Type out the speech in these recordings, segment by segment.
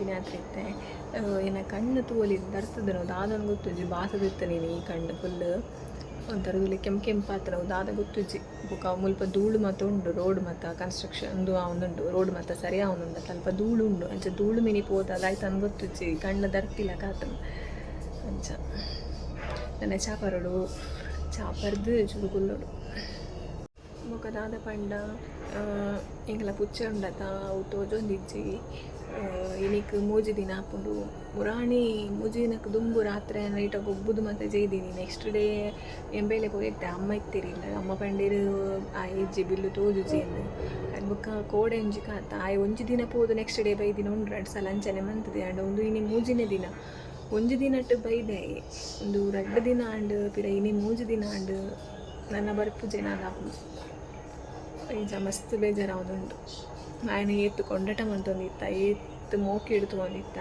ಮಲ್ತಿನಿ ಆತ್ರ ಇತ್ತೆ ಏನ ಕಣ್ಣು ತೂವಲಿ ಬರ್ತದೆ ನಾವು ದಾದನ ಗೊತ್ತುಜ್ಜಿ ಬಾಸದಿತ್ತ ನೀನು ಈ ಕಣ್ಣು ಫುಲ್ ಒಂಥರದಲ್ಲಿ ಕೆಂಪಾತ್ರ ನಾವು ದಾದ ಗೊತ್ತುಜ್ಜಿ ಬುಕ್ಕ ಮುಲ್ಪ ಧೂಳು ಮತ್ತು ಉಂಡು ರೋಡ್ ಮತ್ತು ಕನ್ಸ್ಟ್ರಕ್ಷನ್ ಅವನುಂಡು ರೋಡ್ ಮತ್ತು ಸರಿ ಅವನುಂಡು ಸ್ವಲ್ಪ ಧೂಳು ಉಂಡು ಅಂಚ ಧೂಳು ಮಿನಿ ಪೋದ ಅದಾಯ್ತು ಅನ್ ಗೊತ್ತುಜ್ಜಿ ಕಣ್ಣು ದರ್ತಿಲ್ಲ ಕಾತನು ಅಂಚ ನನ್ನ ಚಾಪರಡು ಚಾಪರ್ದು ಚುರುಕುಲ್ಲೋಡು ಬೊಕ ದಾದ ಪಂಡ ಎಂಕಲ ಪುಚ್ಚ ಉಂಡತ ಅವು ತೋಜೊಂದಿಜ್ಜಿ ಇನಿಕ್ ಮೂಜಿ ದಿನ ಹಾಪುಂಡು ಪುರಾಣಿ ಮೂಜಿ ದಿನಕ್ಕೆ ದುಂಬು ರಾತ್ರಿ ನೈಟ ಗೊಬ್ಬುದು ಮತ್ತು ಜೈದೀನಿ ನೆಕ್ಸ್ಟ್ ಡೇ ಎಂಬೇಲೆ ಪೋಯಿತ್ತೆ ಅಮ್ಮ ಇತ್ತಿರಿಲ್ಲ ಅಮ್ಮ ಪಂಡೀರು ಆ ಇಜ್ಜಿ ಬಿಲ್ಲು ತೋಜುಜಿ ಎಂದು ಅದು ಬೊಕ್ಕ ಕೋಡೆ ಒಂಜಿ ಕಾತ ಆಯ್ ಒಂಜಿ ದಿನ ಪೋದು ನೆಕ್ಸ್ಟ್ ಡೇ ಬೈದಿನ ಉಂಡು 2 ಸಲ ಅಂಚನೆ ಮಂತದೆ ಆಂಡ್ ಒಂದು ಇನಿ ಮೂಜಿನೇ ದಿನ ಒಂಜಿ ದಿನಟ್ಟು ಬೈದೆ ಒಂದು 2 ದಿನ ಆಂಡ್ ಪಿರ ಇನಿ ಮೂಜಿ ದಿನ ಆಂಡ್ ನನ್ನ ಬರ್ಪು ಜನ ದಾಪು ಈಗ ಮಸ್ತ್ ಬೇಜಾರಾವುದುಂಡು ఆయన ಏತ್ತು ಕೊಂಡಟ ಮಂತೊಂದಿತ್ತ ಏತ್ತು ಮೋಕಿ ಹಿಡ್ತೊಂದಿತ್ತ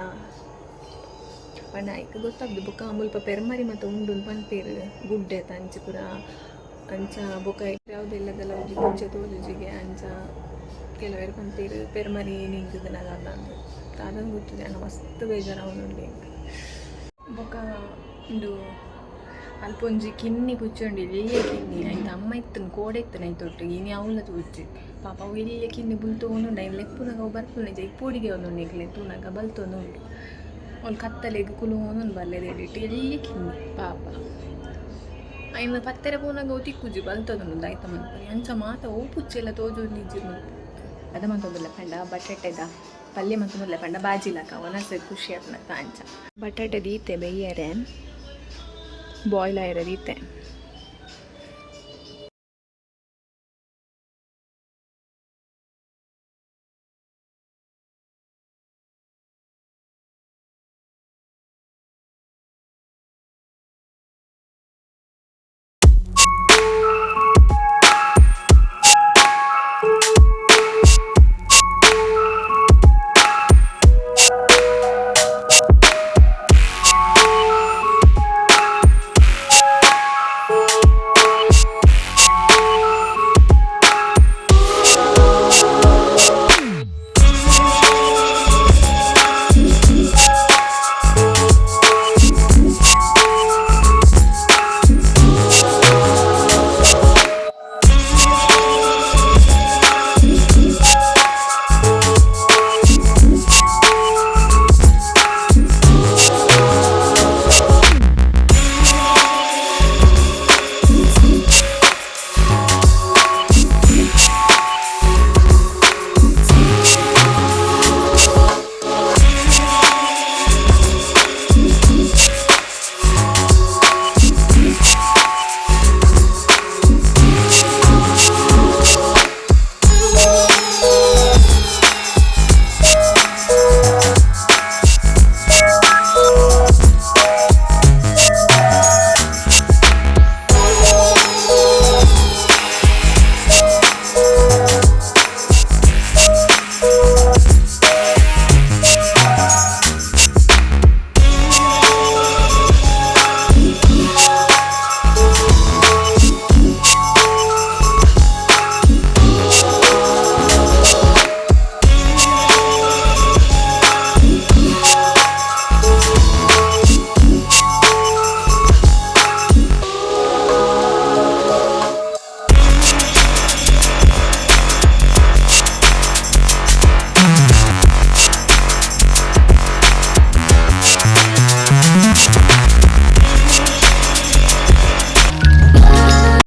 ಪಂಡ ಆಯ್ಕೆ ಗೊತ್ತಾಗ್ದು ಬೊಕ್ಕ ಮುಲ್ಪ ಪೆರ್ಮರಿ ಮತ್ತು ಉಂಡು ಪನ್ಪೇರು ಗುಡ್ಡೆ ಅಂಚ ಪುರ ಅಂಚ ಬೊಕ್ಕ ಯಾವುದೆಲ್ಲದೆಲ್ಲ ಉಜ್ಜಿ ಮುಂಚೆ ತೋಜುಜಿಗೆ ಅಂಚ ಕೆಲವರು ಪನ್ಪೇರು ಪೆರ್ಮರಿ ನಿಂತದ ಅಂದು ಅದನ್ನು ಗೊತ್ತಿದೆ ಅಣ್ಣ ಮಸ್ತ್ ಬೇಜಾರಾವುದುಂಡು ಬೊಕ್ಕ ಇಂದು ಅಲ್ಪ ಒಂಜಿ ಕಿನ್ನಿ ಪುಚ್ಚೊಂಡು ಇಲ್ಲಿಯೇ ಕಿನ್ನಿ ಆಯ್ತು ಅಮ್ಮ ಇತ್ತನು ಕೋಡೆ ಇತ್ತನ ಆಯ್ತೊಟ್ಟು ಇನಿ ಅವಳ ತೂಜಿ ಪಾಪ ಅವು ಇಲ್ಲಿಯೇ ಕಿನ್ನಿ ಬುಲ್ತೊಂದುಂಡು ಆಯ್ತು ಲೆಪ್ಪುನಾಗ ಅವು ಬರ್ತುಂಡು ಇಪ್ಪೋಡಿಗೆ ಒಂದುಂಡು ಈಗಲೇ ತೂನಾಗ ಬಲ್ತೊಂದುಂಡು ಅವ್ಳು ಕತ್ತಲೆಗೆ ಕುಲುವೊಂದುಂಡು ಬಲ್ಲೆದೆಡಿಟ್ಟು ಎಲ್ಲಿ ಕಿನ್ನಿ ಪಾಪ ಆಯ್ನ ಪತ್ತೆರೆ ಪೋನಾಗ ಅವು ತಿಕ್ಕುಜಿ ಬಲ್ತೊಂದುಂಡು ಆಯ್ತ ಮನ್ಪನಿ ಅಂಚ ಮಾತ ಅವು ಪುಚ್ಚೆಲ್ಲ ತೋಜೊಂದಿಜ್ಜಿ ಅದ ಮಂತೊಂದುಲ್ಲ ಪಂಡ ಬಟಾಟೆದ ಪಲ್ಯ ಮಂತೊಂದುಲ್ಲ ಪಂಡ ಬಾಜಿಲಕ ಒನಸೆ ಖುಷಿ ಆಪುನ ಅಂಚ ಬಟಾಟೆ ದೀತೆ ಬೇಯರೆ ಬಾಯ್ಲ್ ಆಯಿರೋದೀತೆ